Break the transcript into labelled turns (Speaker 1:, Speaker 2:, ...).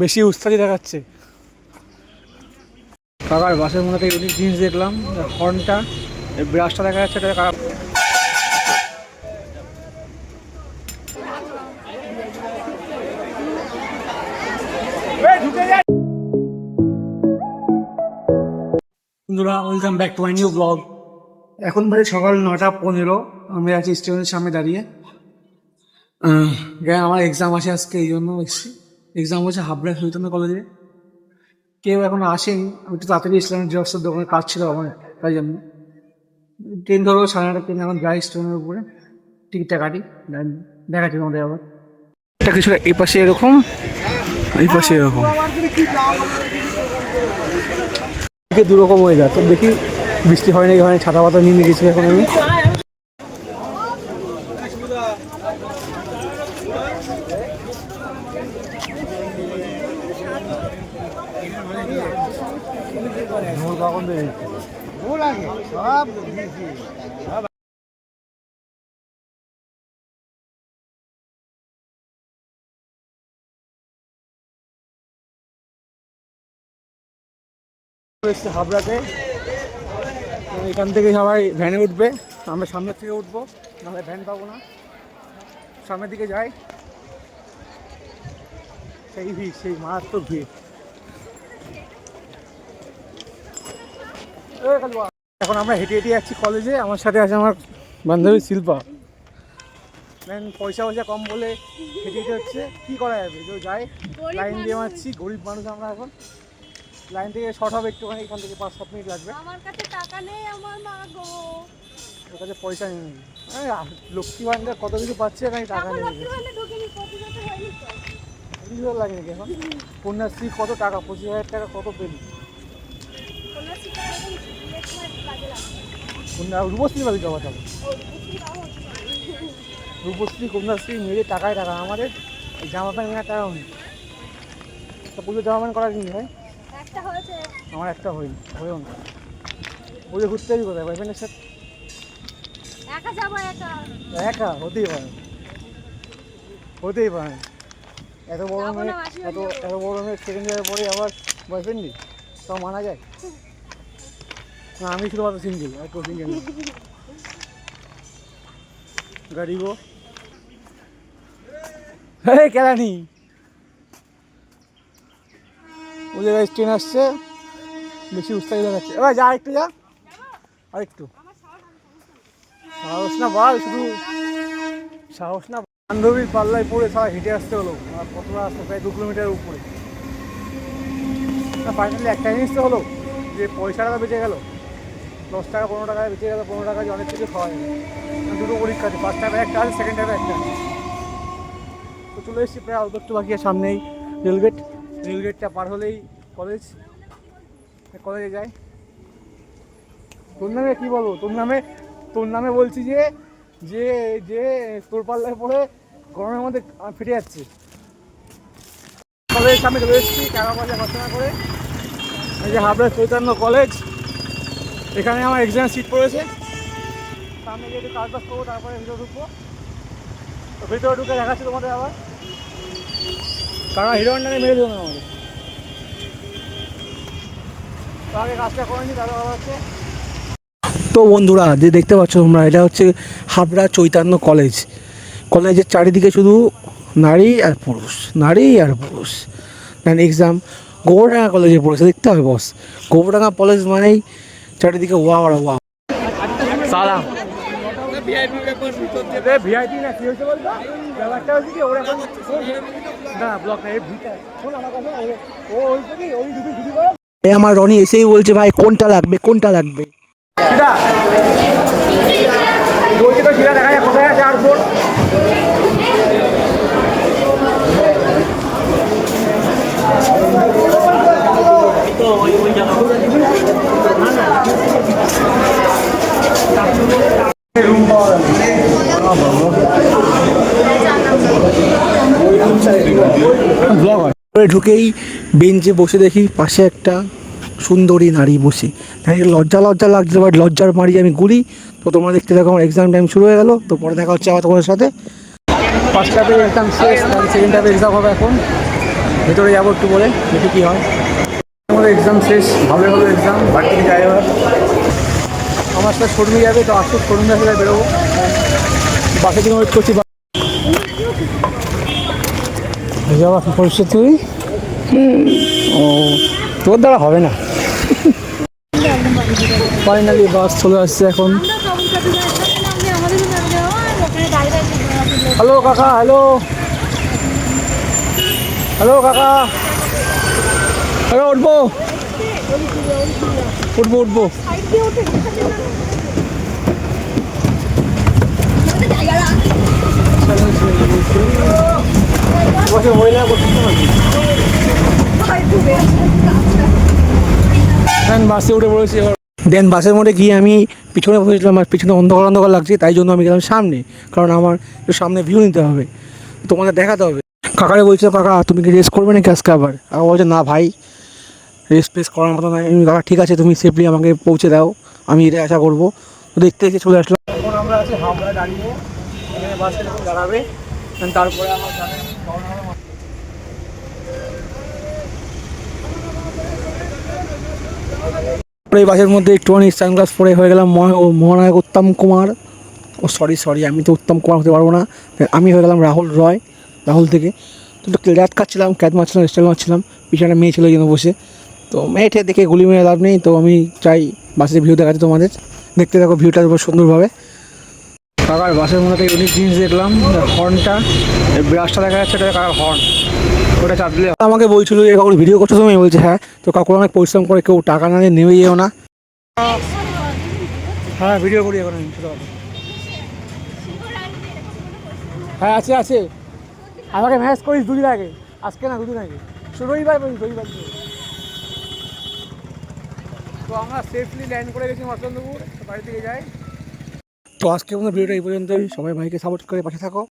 Speaker 1: বেশি উস্তাদি দেখাচ্ছে। কাকার বাসের মধ্যে ইউনিক জিনিস দেখলাম, হর্নটা, এই ব্রাশটা দেখা যাচ্ছে, এটা কাকা বন্ধুরা, welcome back to my new blog. এখন বাজে সকাল 9:15। আমি আছি স্টেশনের সামনে দাঁড়িয়ে। আমার এক্সাম আছে আজকে, এই জন্য এসেছি। এক্সাম হচ্ছে হাবড়া চৈতন্য কলেজে। কেউ এখন আসেনি, আমি একটু তাড়াতাড়ি এসলাম, জেরক্সের দোকানে কাজ ছিল আমার, তাই জন্য। ট্রেন ধরবো 9:30 ট্রেন, এখন যাই স্টেশনের উপরে, টিকিটটা কাটি, দেখাচ্ছি তোমাদের আবার। একটা কিছু এই পাশে এরকম, এই পাশে এরকম, দুরকম হয়ে যায়। তো দেখি বৃষ্টি হয় নাকি, হয় ছাতা পাতা নিয়ে গেছি এখন আমি। হাবড়াতে এখান থেকে সবাই ভ্যানে উঠবে, আমরা সামনের থেকে উঠবো, নাহলে ভ্যান পাবো না। সামনের দিকে যাই, সেই ভিড়, সেই মারাত্মক ভিড়। এখন আমরা হেঁটে হেঁটে যাচ্ছি কলেজে। আমার সাথে আছে আমার বান্ধবী শিল্পা। পয়সা কম বলে হেঁটে হেঁটে হচ্ছে, কী করা যাবে, তো যাই, লাইন দিয়ে মারছি। গরিব মানুষ আমরা, এখন লাইন থেকে শর্ট হবে একটুখানি, এখান থেকে 5-7 মিনিট লাগবে।
Speaker 2: আমার কাছে টাকা নেই, আমার মা গো,
Speaker 1: ওর কাছে পয়সা নেই। লক্ষ্মী ভান্ডার কত কিছু পাচ্ছে, এখানে টাকা নেই। 25,000 লাগে নাকি এখন? কন্যাশ্রী কত টাকা, 25,000 টাকা কত পেলি? রূপশ্রী পাবি তো, কথা রূপশ্রী কন্যাশ্রী মেরে টাকায় টাকা। আমাদের জামা প্যান্ট কেনার টাকাও নেই। তা পুজোর জামা প্যান্ট করার কিনি ভাই? আমার একটা হয়নি, হয়েও না। পুজো ঘুরতে যাবি কোথায় বয়ফ্রেন্ডের সাথে? একা হতেই পারে, হতেই পারে। এত বড় মেয়ে, এত বড় মেয়ে সেকেন্ড ইয়ারের পরে আবার বয়ফ্রেন্ড নেই, তাও মানা যায় না। আমি শুধুমাত্র সিঙ্গেল, আর কেউ সিঙ্গেল নেই। গাড়ি গো, হ্যাঁ কেলানি ও জায়গায় ট্রেন আসছে, বেশি উৎসাহী দেখাচ্ছে। এবার যা, একটু যা, আর একটু সাহস না বল, শুধু সাহস না। বান্ধবীর পাল্লায় পড়ে সারা হেঁটে আসতে হলো, আর কতটা আসতে, প্রায় 2 কিলোমিটার উপরে। না ফাইনালি একটা জিনিস তো হলো, যে পয়সাটা তো বেঁচে গেল, 10 টাকা 15 টাকায় বেঁচে গেল। 15 টাকা যে অনেক কিছু খাওয়া যাবে। দুটো পরীক্ষা আছে, ফার্স্ট টাইমে একটা আছে, সেকেন্ড টাইমে একটা আছে। তো চলে এসেছি, প্রায় অল্প একটু বাকি। সামনেই রেলগেট, রেলগেটটা পার হলেই কলেজ, কলেজে যাই। তোর নামে কী বলবো, তোর নামে বলছি যে যে যে তোর পাল্লায় পড়ে গরমের মধ্যে ফেটে যাচ্ছে। কলেজের সামনে চলে এসেছি, টাকা পয়সা খরচা না করে। এই যে হাবড়া চৈতন্য কলেজ, এখানে আমার এক্সাম সিট পড়েছে। সামনে গিয়ে একটু কাজ বাজ করবো, তারপরে ভিতরে ঢুকবো। তো ভিতরে ঢুকে দেখাচ্ছি তোমাদের আবার, কারণ হিরো হন্ডারে মেরে দেবো না আমাদের। তো আগে কাজটা করে নি, তারপর আবার হচ্ছে। তো বন্ধুরা, যে দেখতে পাচ্ছ তোমরা, এটা হচ্ছে হাবড়া চৈতন্য কলেজ। কলেজের চারিদিকে শুধু নারী আর পুরুষ, নারী আর পুরুষ। এক্সাম গোবরডাঙ্গা কলেজে পড়েছে, দেখতে হবে বস। গোবরডাঙ্গা কলেজ মানেই চারিদিকে ওয়া আর ওয়া। সালাম ভিআইপি না, কি হয়েছে বলতো? ব্যাপারটা হচ্ছে কি, ওরা এখন না ব্লক না, আমার রনি এসেই বলছে, ভাই কোনটা লাগবে, কোনটা লাগবে। দেখা যায় কোথায় আছে আর বোর্ড। রুম পাওয়া যাবে ঢুকেই বেঞ্চে বসে দেখি পাশে একটা সুন্দরী নারী বসে। লজ্জা লজ্জা লাগছে, বাট লজ্জার মারি আমি গুলি। তো তোমরা দেখতে দেখো, আমার এক্সাম টাইম শুরু হয়ে গেল। তো পরে দেখা হচ্ছে আবার তোমাদের সাথে। ফার্স্ট হাফে এক্সাম শেষ, সেকেন্ড হাফে এক্সাম হবে এখন। ভেতরে যাবো একটু বলে দেখি কী হয়। আমাদের এক্সাম শেষ, ভালো হলো এক্সাম, বাড়ি থেকে যাই এবার। আমার সাথে শর্মি যাবে, তো আসলে শর্মির সাথে বেরোবো, বাসের জন্য ওয়েট করছি। যাওয়া কী করছো তুই? ও তোর দ্বারা হবে না। ফাইনালি বাস চলে আসছে এখন। হ্যালো কাকা, হ্যালো হ্যালো কাকা, হ্যালো উঠবো উঠবো উঠবো। বাসে উঠে পড়েছি এবার। দেন বাসের মধ্যে গিয়ে আমি পিছনে বসেছিলাম, আর পিছনে অন্ধকার অন্ধকার লাগছে, তাই জন্য আমি গেলাম সামনে, কারণ আমার একটু সামনে ভিউ নিতে হবে, তোমাদের দেখাতে হবে। কাকারে বলছিল, কাকা তুমি কি রেস করবে নাকি আজকে আবার? কাকা বলছে না ভাই, রেস ফেস করার মতো নয়। আমি কাকা ঠিক আছে, তুমি সেফলি আমাকে পৌঁছে দাও, আমি এটা আশা করবো। তো দেখতে দেখতে চলে আসলাম। এখন আমরা আছি হাওড়ায় দাঁড়িয়ে, এখানে বাস যখন দাঁড়াবে তারপরে আমার এই বাসের মধ্যে একটুখানি সানগ্লাস পরে হয়ে গেলাম মহানায়ক উত্তম কুমার। ও সরি আমি তো উত্তম কুমার হতে পারবো না, আমি হয়ে গেলাম রাহুল রয়। রাহুল থেকে তো ক্যাট খাচ্ছিলাম, ক্যাট মারছিলাম, স্টাইল মারছিলাম, পিছনে মেয়ে ছিল যেন বসে। তো মেয়েটে দেখে গুলি মেরে লাভ নেই, তো আমি চাই বাসের ভিউ দেখাতে তোমাদের। দেখতে থাকো ভিউটার উপর সুন্দরভাবে। কাকার বাসের মধ্যে থেকে ইউনিক জিনিস দেখলাম, হর্নটা, এই ব্রাশটা দেখা যাচ্ছে, এটা কাকার হর্ন, ওটা চাপ দিলে। আমাকে বলছিল যে কাকুর ভিডিও করছো তুমি? বলছে হ্যাঁ। তো কাকুর অনেক পরিশ্রম করে, কেউ টাকা না দিয়ে নেমে যেও না। হ্যাঁ ভিডিও করি এখন আমি, ছোটো কথা। হ্যাঁ আছে আছে, আমাকে ম্যাচ করিস দুদিন আগে, আজকে না দুদিন আগে, রবিবার বলি রবিবার। তো আমরা সেফলি ল্যান্ড করে গেছি মতলবপুর, বাড়ি থেকে যাই। তো আজকে আমাদের ভিডিওটা এই পর্যন্তই। সবাই ভাইকে সাপোর্ট করে পাশে থাকো।